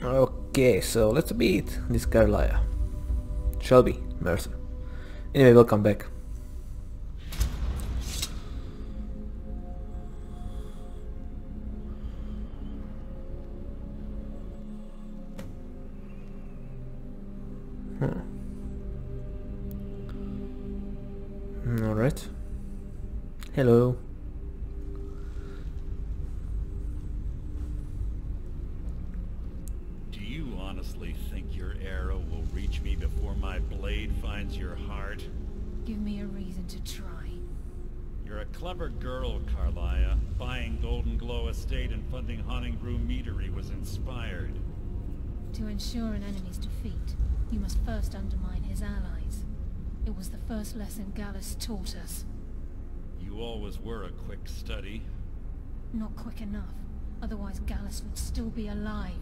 Okay, so let's beat this Carlisle. Shelby, Mercer. Anyway, welcome back. Alright. Hello. Do you honestly think your arrow will reach me before my blade finds your heart? Give me a reason to try. You're a clever girl, Carlia. Buying Golden Glow Estate and funding Haunting Brew Meadery was inspired. To ensure an enemy's defeat, you must first undermine his allies. It was the first lesson Gallus taught us. You always were a quick study. Not quick enough, otherwise Gallus would still be alive.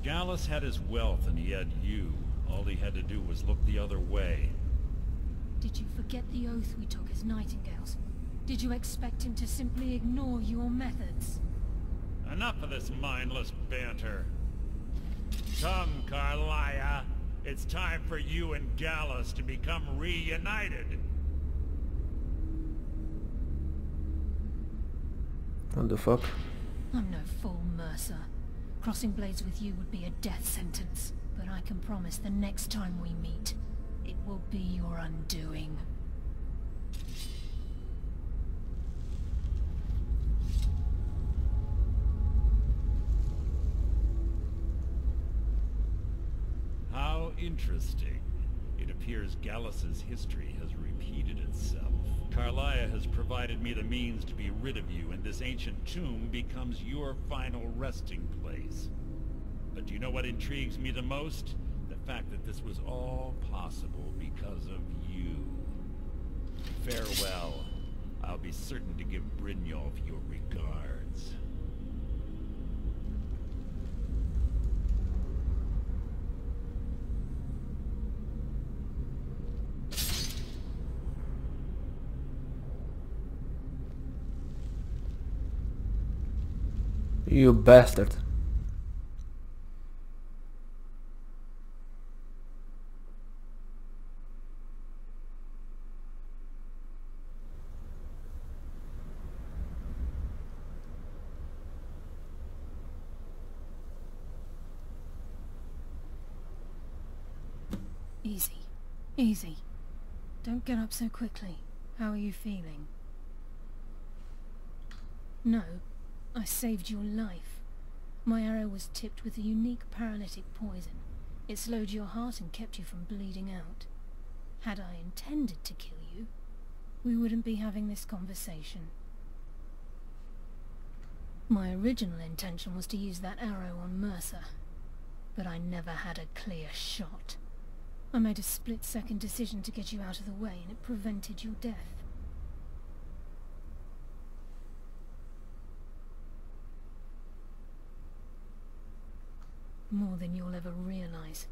Gallus had his wealth and he had you. All he had to do was look the other way. Did you forget the oath we took as Nightingales? Did you expect him to simply ignore your methods? Enough of this mindless banter. Come, Carlia. It's time for you and Gallus to become reunited. What the fuck? I'm no fool, Mercer. Crossing blades with you would be a death sentence, but I can promise the next time we meet, it will be your undoing. How interesting. It appears Gallus's history has repeated itself. Carlia has provided me the means to be rid of you, and this ancient tomb becomes your final resting place. But do you know what intrigues me the most? The fact that this was all possible because of you. Farewell. I'll be certain to give Brynjolf your regards. You bastard. Easy. Easy. Don't get up so quickly. How are you feeling? No. I saved your life. My arrow was tipped with a unique paralytic poison. It slowed your heart and kept you from bleeding out. Had I intended to kill you, we wouldn't be having this conversation. My original intention was to use that arrow on Mercer, but I never had a clear shot. I made a split-second decision to get you out of the way, and it prevented your death. More than you'll ever realize.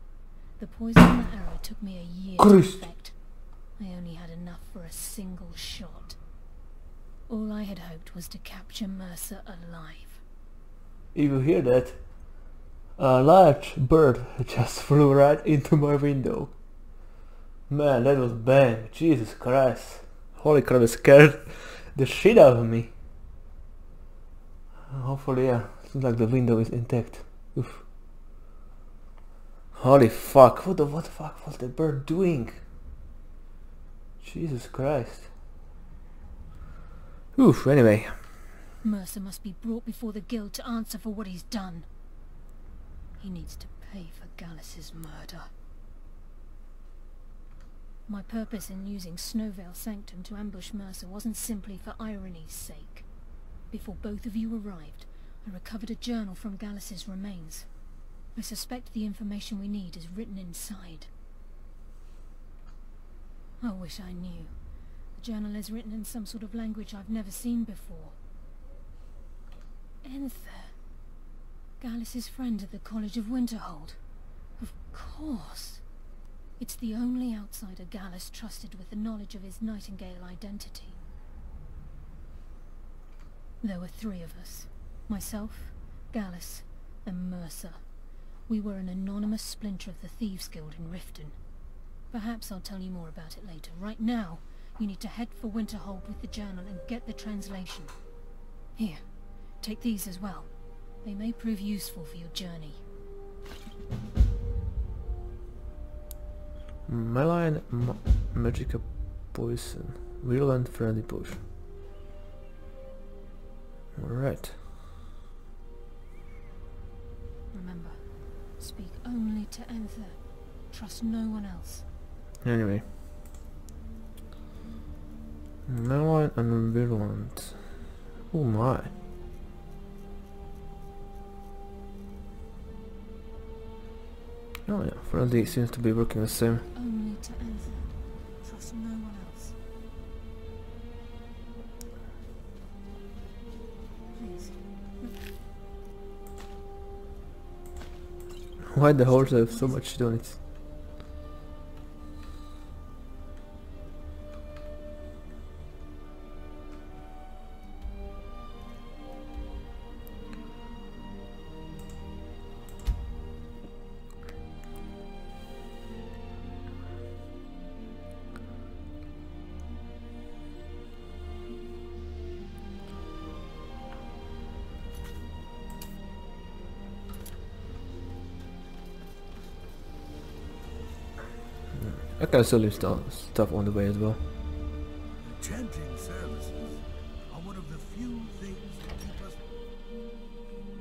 The poison in that arrow took me a year to perfect. I only had enough for a single shot. All I had hoped was to capture Mercer alive. If you hear that, a large bird just flew right into my window. Man, that was bang. Jesus Christ. Holy crap, it scared the shit out of me. Hopefully, yeah, seems like the window is intact. Oof. Holy fuck, what the fuck was that bird doing? Jesus Christ. Oof, anyway. Mercer must be brought before the guild to answer for what he's done. He needs to pay for Gallus's murder. My purpose in using Snowvale Sanctum to ambush Mercer wasn't simply for irony's sake. Before both of you arrived, I recovered a journal from Gallus's remains. I suspect the information we need is written inside. I wish I knew. The journal is written in some sort of language I've never seen before. Enther. Gallus's friend at the College of Winterhold. Of course. It's the only outsider Gallus trusted with the knowledge of his Nightingale identity. There were three of us. Myself, Gallus, and Mercer. We were an anonymous splinter of the Thieves Guild in Riften. Perhaps I'll tell you more about it later. Right now, you need to head for Winterhold with the journal and get the translation. Here, take these as well. They may prove useful for your journey. Malign Magica Poison. Virulent Friendly Potion. Alright. Remember, speak only to Anther. Trust no one else. Anyway. Malign and Virulent. Oh my. Oh yeah, friendly seems to be working the same. Only to Anther. Trust no one else. Please. Why the horse have so much on it? I can sell him stuff on the way as well. Chanting services are one of the few things that keep us...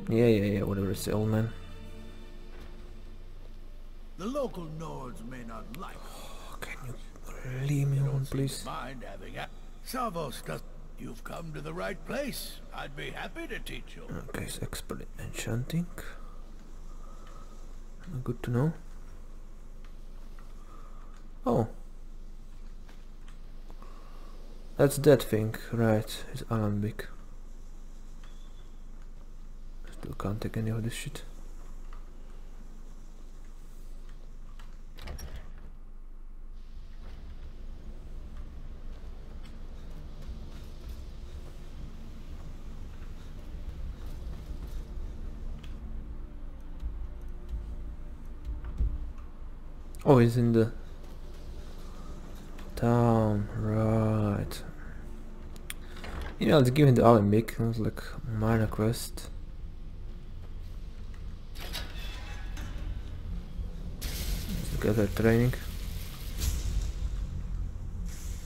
Yeah, whatever it's the old man. The local Nords may not like. Can you leave me alone, please? Mind having a... Savos does... You've come to the right place. I'd be happy to teach you. Okay, so expert in enchanting. Good to know. Oh. That's that thing, right. It's Alambic. Still can't take any of this shit. Oh, he's in the town, right. You know, let's give him the Alembic. It was like minor quest. Let's look at their training.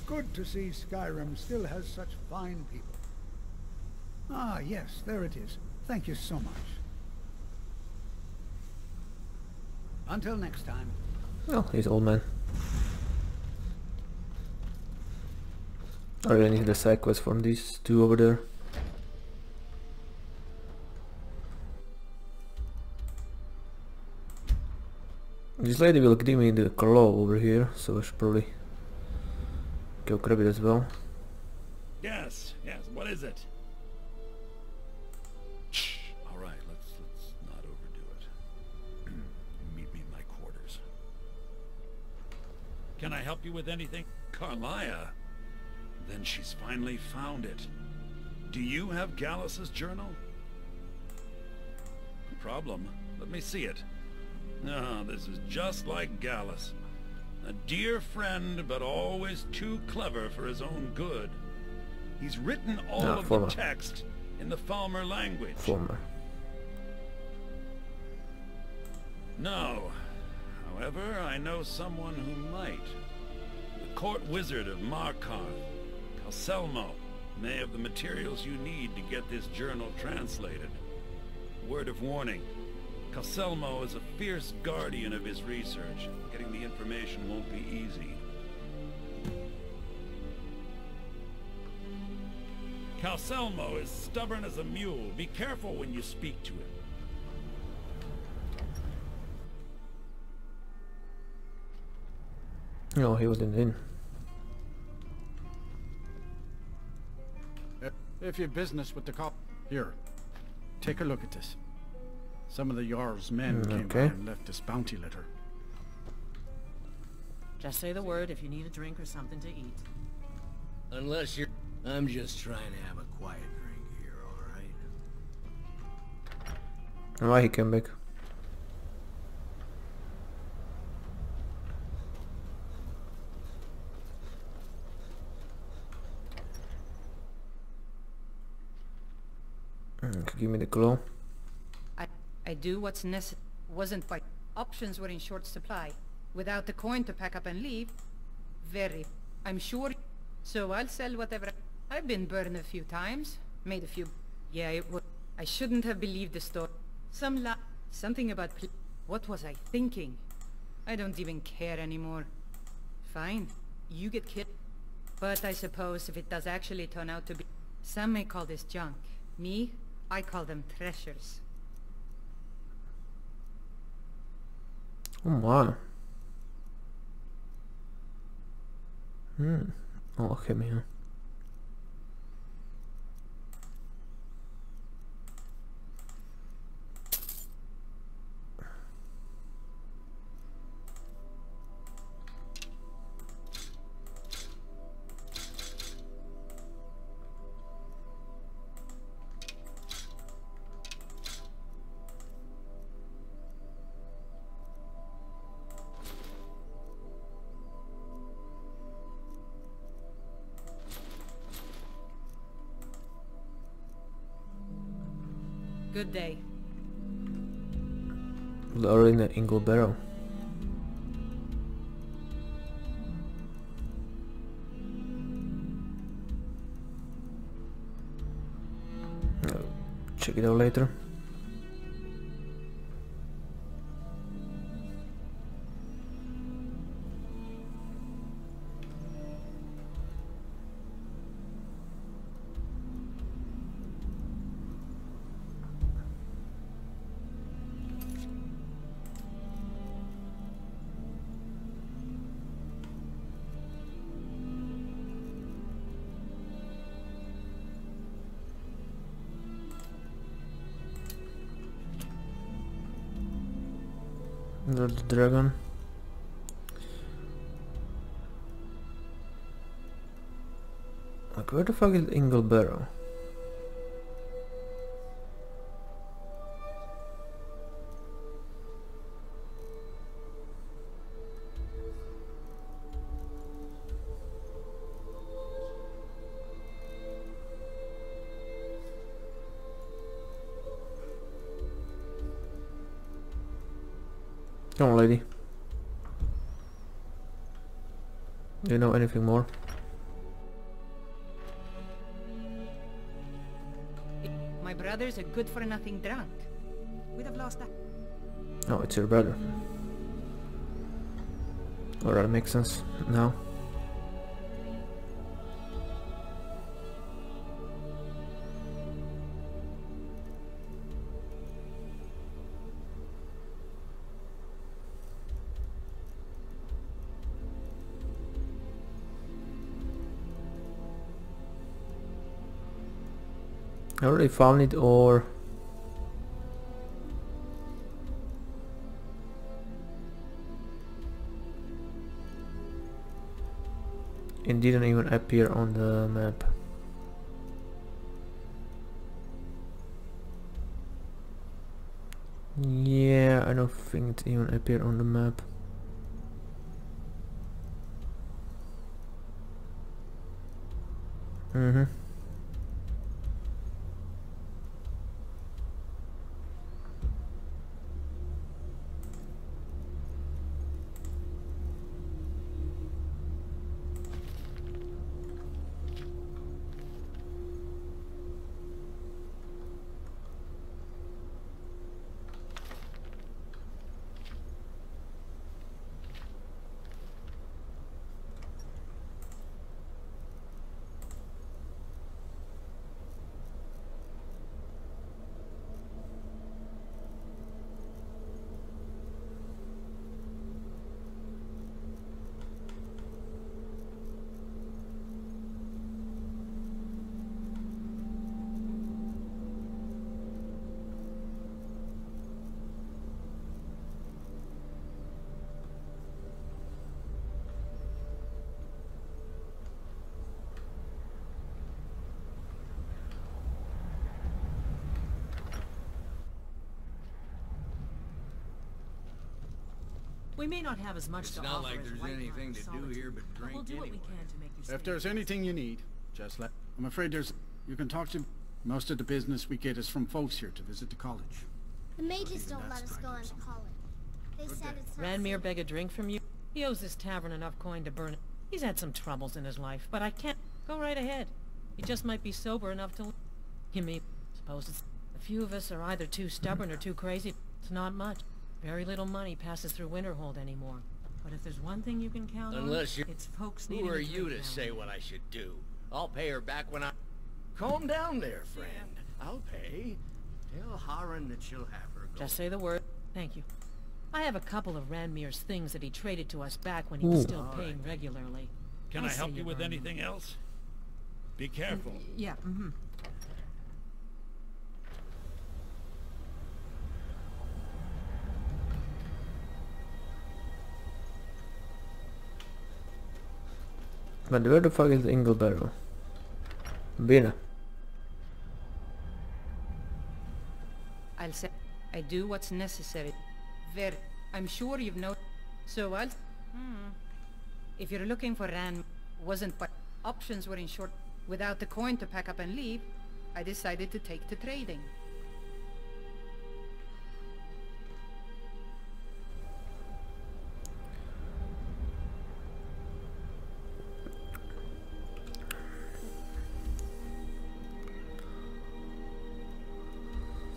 Good to see Skyrim still has such fine people. Ah, yes, there it is. Thank you so much. Until next time. Oh, he's old man. I really need the side quest from these two over there. This lady will give me the claw over here, so I should probably go grab it as well. Yes, what is it? Shh. All right, let's not overdo it. Meet me in my quarters. Can I help you with anything? Carlia? Then she's finally found it. Do you have Gallus's journal? No problem. Let me see it. Ah, this is just like Gallus. A dear friend, but always too clever for his own good. He's written all of the text in the Falmer language. No. However, I know someone who might. The court wizard of Markarth, Calselmo, may have the materials you need to get this journal translated. Word of warning. Calselmo is a fierce guardian of his research. Getting the information won't be easy. Calselmo is stubborn as a mule. Be careful when you speak to him. No, he was in the inn. If you've business with the cop, here, take a look at this. Some of the Jarl's men came by and left this bounty letter. Just say the word if you need a drink or something to eat. Unless you're... I'm just trying to have a quiet drink here, alright? Why he came back? glow. I do what's necessary. Wasn't quite. Options were in short supply. Without the coin to pack up and leave. Very. I'm sure. So I'll sell whatever. I've been burned a few times. Made a few. Yeah, it was. I shouldn't have believed the story. Something about. What was I thinking? I don't even care anymore. Fine. You get killed. But I suppose if it does actually turn out to be... Some may call this junk. Me, I call them treasures. Oh my. Alchemy, huh? Good day. Lowering the Ingle Barrow. I'll check it out later. The dragon. Like, where the fuck is Ingle Barrow? Come on, lady. Do you know anything more? My brother's a good-for-nothing drunk. We'd have lost that. Oh, it's your brother. Alright, that makes sense now. I already found it, or it didn't even appear on the map. Yeah, I don't think it even appeared on the map. We may not have as much It's to not offer like as there's White anything Mountain to do Solitude, here but but we'll drink do what we anyway. can to make you If stay. there's anything you need, just let... I'm afraid there's... You can talk to... Most of the business we get is from folks here to visit the college. The mages don't let us go into college. They said it's not Ranmir safe. beg a drink from you? He owes this tavern enough coin to burn it. He's had some troubles in his life, but I can't... Go right ahead. He just might be sober enough to... You mean, suppose it's... A few of us are either too stubborn or too crazy. It's not much. Very little money passes through Winterhold anymore. But if there's one thing you can count Unless on, you're... it's folks needing Who are a you drink to now say and what I should do? I'll pay her back when I... Calm down there, friend. I'll pay. Tell Harren that she'll have her go. Just say the word. Thank you. I have a couple of Ranmir's things that he traded to us back when he was still paying regularly. Can I'll I help see you with burn. anything else? Be careful. Yeah, mm-hmm. But where the fuck is the Ingle Barrel? Bina. I'll say I do what's necessary. I'm sure you've known. So I'll... If you're looking for Ran, wasn't but options were in short. Without the coin to pack up and leave, I decided to take to trading.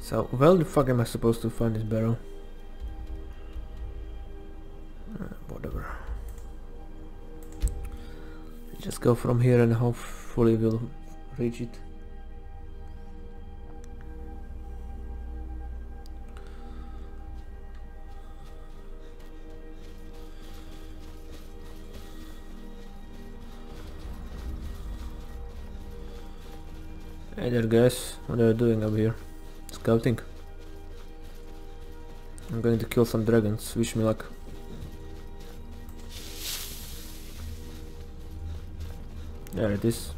So, where the fuck am I supposed to find this barrel? Whatever. Just go from here and hopefully we'll reach it. Hey there guys, what are you doing up here? Scouting. I'm going to kill some dragons, wish me luck. There it is.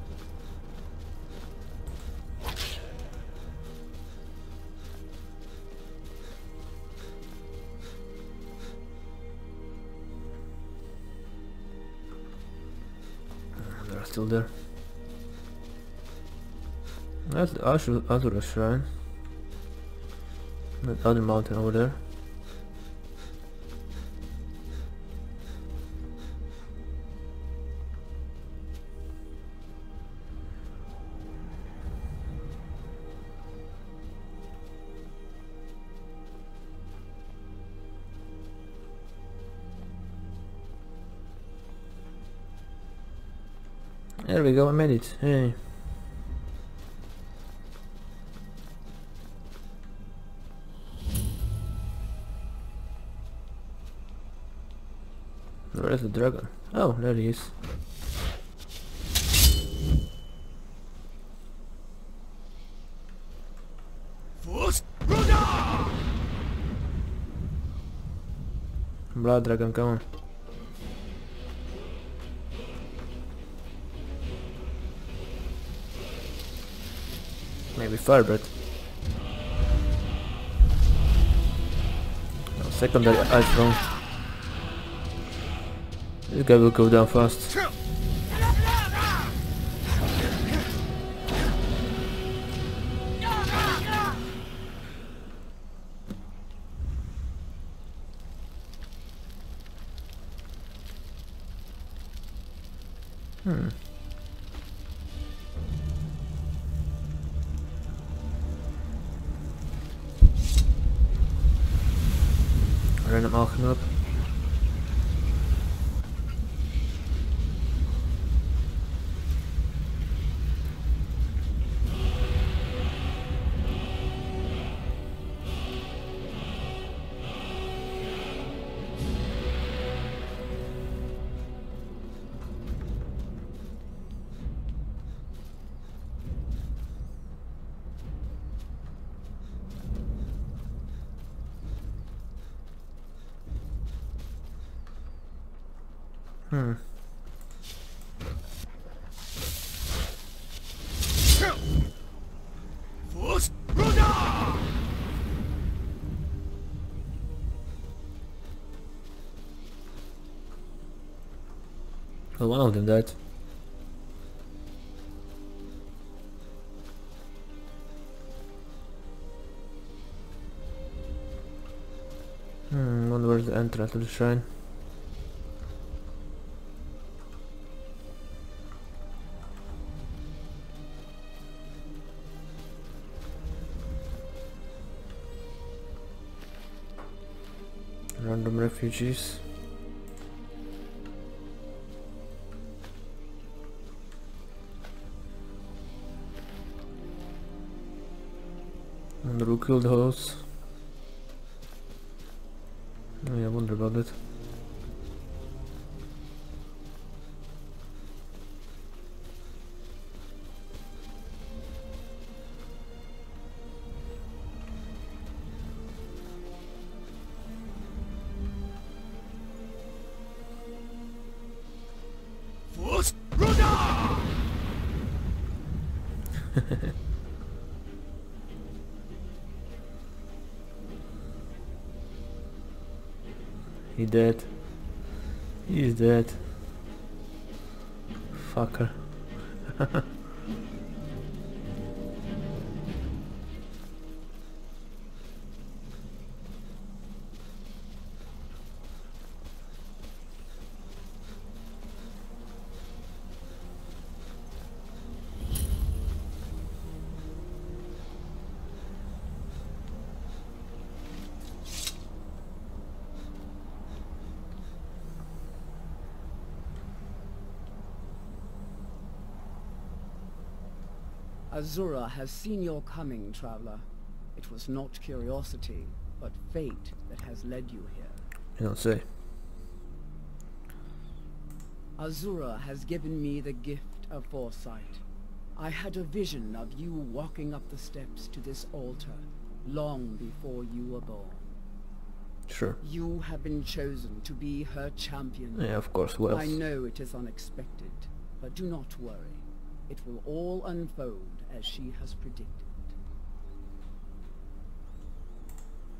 They're still there. That's the Azura shrine. That other mountain over there. There we go, I made it. Hey. Where's the dragon? Oh, there he is. Blood dragon, come on. Maybe firebird. No, secondary ice throne. This guy will go down fast. Random alchemy up. Well, one of them died. Wonder where's the entrance to the shrine. Random refugees. Wonder who killed the host. Oh, yeah, I wonder about it. He dead. He's dead. Fucker. Azura has seen your coming, traveler. It was not curiosity, but fate that has led you here. You don't say. Azura has given me the gift of foresight. I had a vision of you walking up the steps to this altar, long before you were born. Sure. You have been chosen to be her champion. Yeah, of course, who else? I know it is unexpected, but do not worry. It will all unfold as she has predicted.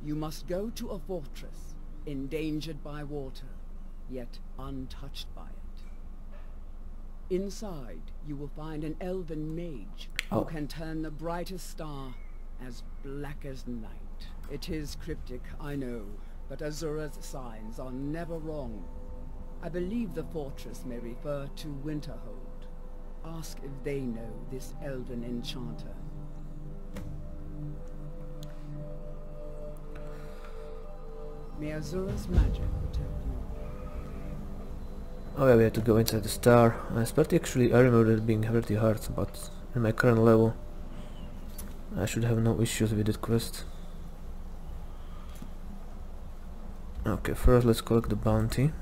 You must go to a fortress, endangered by water, yet untouched by it. Inside, you will find an elven mage who can turn the brightest star as black as night. It is cryptic, I know, but Azura's signs are never wrong. I believe the fortress may refer to Winterhold. Ask if they know this elven enchanter. May Azura's magic protect you. Oh yeah, we had to go inside the star. I expect actually I remember it being pretty hard, but in my current level I should have no issues with that quest. Okay, first let's collect the bounty.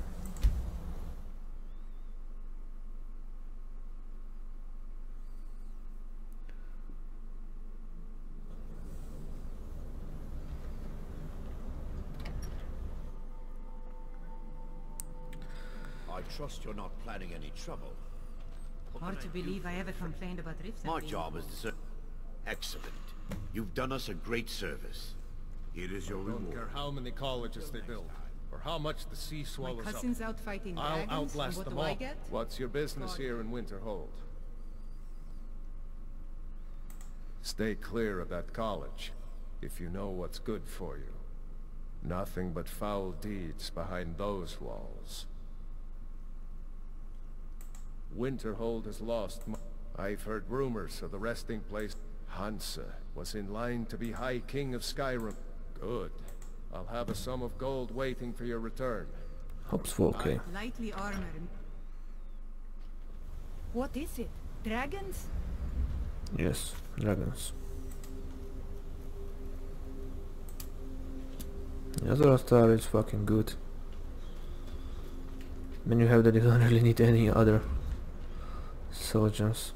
I trust you're not planning any trouble. Hard to believe I ever complained about rifts. My job is to serve. Excellent. You've done us a great service. Here is your reward. Don't care how many colleges they build, or how much the sea swallows My cousin's out fighting I'll dragons, outlast what them do all. I get? What's your business here in Winterhold? Stay clear of that college, if you know what's good for you. Nothing but foul deeds behind those walls. Winterhold has lost I've heard rumors of the resting place. Hansa was in line to be High King of Skyrim. Good. I'll have a sum of gold waiting for your return. Hopes for okay. Lightly armored. What is it? Dragons? Yes, dragons. Azura Star is fucking good. When you have that, you don't really need any other soldiers.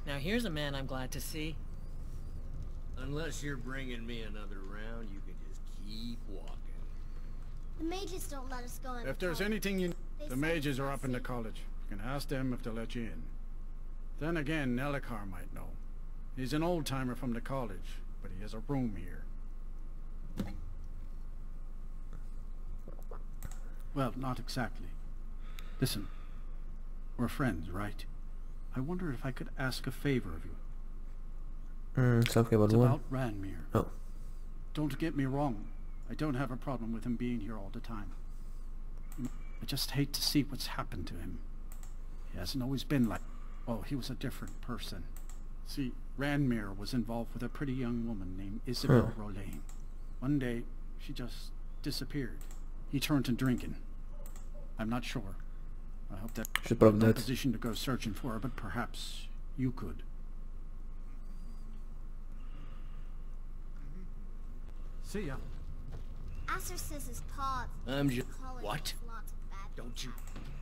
Now here's a man I'm glad to see. Unless you're bringing me another round, you can just keep walking. The mages don't let us go in. If there's anything you... The mages are up in the college. You can ask them if they'll let you in. Then again, Nelikar might know. He's an old-timer from the college, but he has a room here. Well, not exactly. Listen, we're friends, right? I wonder if I could ask a favor of you. Something about It's one. about Ranmir. Oh. Don't get me wrong. I don't have a problem with him being here all the time. I just hate to see what's happened to him. He hasn't always been like... Oh, he was a different person. See, Ranmir was involved with a pretty young woman named Isabel Rollane. One day, she just disappeared. He turned to drinking. I'm not sure. I hope that I'm not in a position to go searching for her, but perhaps you could. See ya. Asher says his paws. I'm just... What?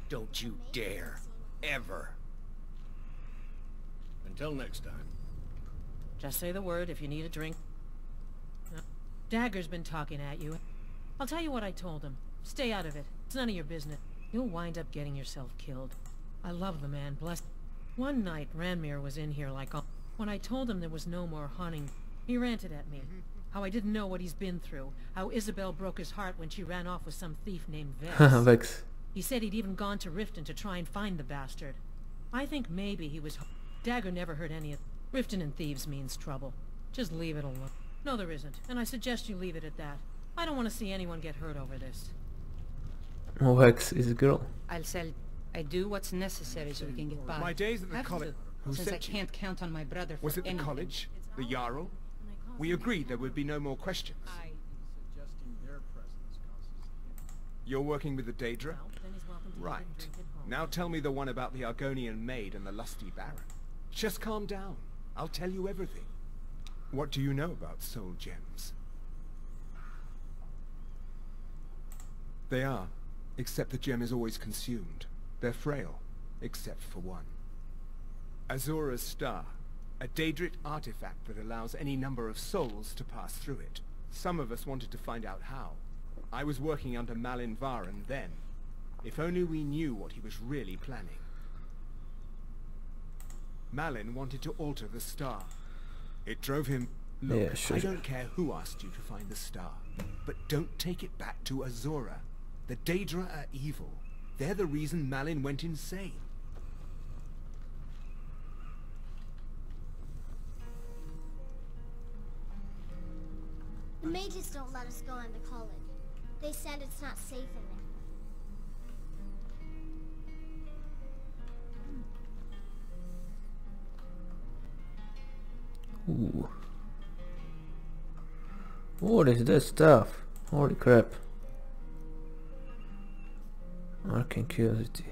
Don't you dare. Ever. Until next time. Just say the word if you need a drink. No. Dagger's been talking at you. I'll tell you what I told him. Stay out of it. It's none of your business. You'll wind up getting yourself killed. I love the man, bless. One night, Ranmir was in here like all... When I told him there was no more hunting, he ranted at me. How I didn't know what he's been through. How Isabel broke his heart when she ran off with some thief named Vex. Vex. He said he'd even gone to Riften to try and find the bastard. I think maybe he was... Dagger never heard any of... Riften and thieves means trouble. Just leave it alone. No, there isn't, and I suggest you leave it at that. I don't want to see anyone get hurt over this. Oh, Vex is a girl. I'll sell... I do what's necessary so we can get by. My days at the college... Who Since I sent you? can't count on my brother for Was it the anything. college? The Jarl? We agreed there would be no more questions. You're working with the Daedra? Right. Now tell me the one about the Argonian maid and the lusty baron. Just calm down. I'll tell you everything. What do you know about soul gems? They are, except the gem is always consumed. They're frail, except for one. Azura's Star, a Daedric artifact that allows any number of souls to pass through it. Some of us wanted to find out how. I was working under Malin Varen then. If only we knew what he was really planning. Malin wanted to alter the star. It drove him... Look, yeah, sure. I don't care who asked you to find the star, but don't take it back to Azura. The Daedra are evil. They're the reason Malin went insane. The mages don't let us go into college. They said it's not safe in there. Ooh. What is this stuff? Holy crap. Arcane curiosity.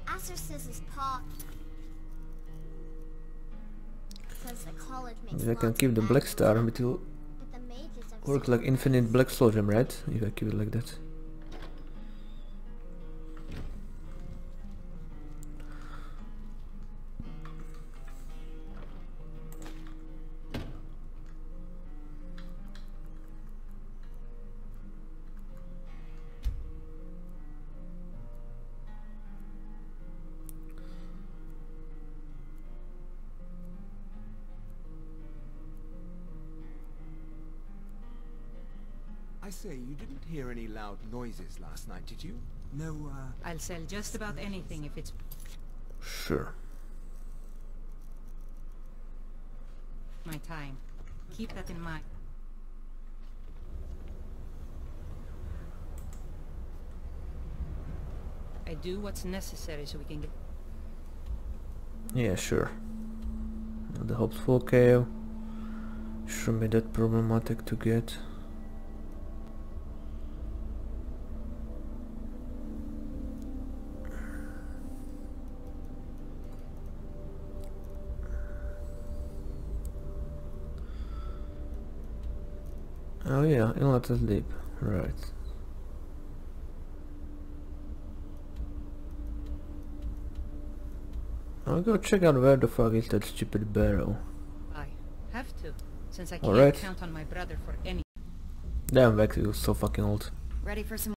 Asher says his paw says the college makes If I can keep the black star, it will work like infinite black soul gem, right? If I keep it like that. I say, you didn't hear any loud noises last night, did you? No, I'll sell just about anything if it's... Sure. my time. Keep that in mind. I do what's necessary so we can get... Yeah, sure. The hopeful KO shouldn't be that problematic to get. Oh yeah, inlet is deep, right. I'll go check out where the fuck is that stupid barrel. I have to, since I can't Alright. count on my brother for any... Damn, Vex, he was so fucking old. Ready for some